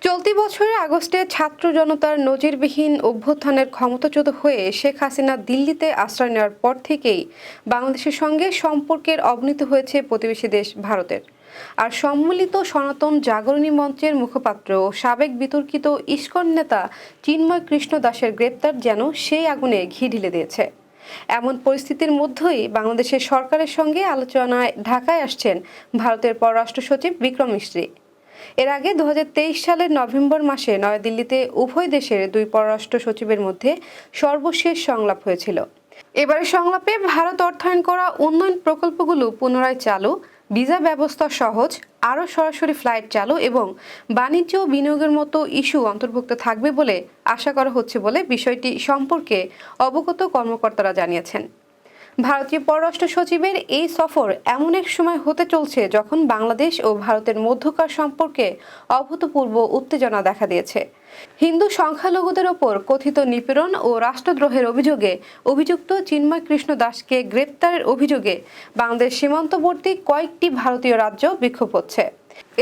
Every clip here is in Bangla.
চলতি বছরের আগস্টে ছাত্র জনতার নজিরবিহীন অভ্যুত্থানের ক্ষমতাচ্যুত হয়ে শেখ হাসিনা দিল্লিতে আশ্রয় নেওয়ার পর থেকেই বাংলাদেশের সঙ্গে সম্পর্কের অবনতি হয়েছে প্রতিবেশী দেশ ভারতের। আর সম্মিলিত সনাতন জাগরণী মঞ্চের মুখপাত্র ও সাবেক বিতর্কিত ইস্কন নেতা চিন্ময় কৃষ্ণ দাসের গ্রেপ্তার যেন সেই আগুনে ঘি ঢেলে দিয়েছে। এমন পরিস্থিতির মধ্যেই বাংলাদেশের সরকারের সঙ্গে আলোচনায় ঢাকায় আসছেন ভারতের পররাষ্ট্র সচিব বিক্রম মিশ্রি। এর আগে 2023 সালের নভেম্বর মাসে নয়াদিল্লিতে উভয় দেশের দুই পররাষ্ট্র সচিবের মধ্যে সর্বশেষ সংলাপ হয়েছিল। এবারের সংলাপে ভারত অর্থায়ন করা উন্নয়ন প্রকল্পগুলো পুনরায় চালু, ভিসা ব্যবস্থা সহজ, আরও সরাসরি ফ্লাইট চালু এবং বাণিজ্য ও বিনিয়োগের মতো ইস্যু অন্তর্ভুক্ত থাকবে বলে আশা করা হচ্ছে বলে বিষয়টি সম্পর্কে অবগত কর্মকর্তারা জানিয়েছেন। ভারতীয় পররাষ্ট্র সচিবের এই সফর এমন এক সময় হতে চলছে যখন বাংলাদেশ ও ভারতের মধ্যকার সম্পর্কে অভূতপূর্ব উত্তেজনা দেখা দিয়েছে। হিন্দু সংখ্যালঘুদের ওপর কথিত নিপীড়ন ও রাষ্ট্রদ্রোহের অভিযোগে অভিযুক্ত চিন্ময় কৃষ্ণ দাসকে গ্রেপ্তারের অভিযোগে বাংলাদেশ সীমান্তবর্তী কয়েকটি ভারতীয় রাজ্য বিক্ষোভ হচ্ছে।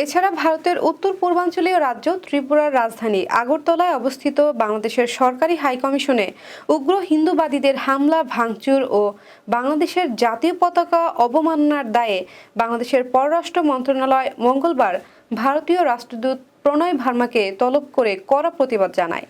এছাড়া ভারতের উত্তর পূর্বাঞ্চলীয় রাজ্য ত্রিপুরার রাজধানী আগরতলায় অবস্থিত বাংলাদেশের সরকারি হাইকমিশনে উগ্র হিন্দুবাদীদের হামলা, ভাঙচুর ও বাংলাদেশের জাতীয় পতাকা অবমাননার দায়ে বাংলাদেশের পররাষ্ট্র মন্ত্রণালয় মঙ্গলবার ভারতীয় রাষ্ট্রদূত প্রণয় ভার্মাকে তলব করে কড়া প্রতিবাদ জানায়।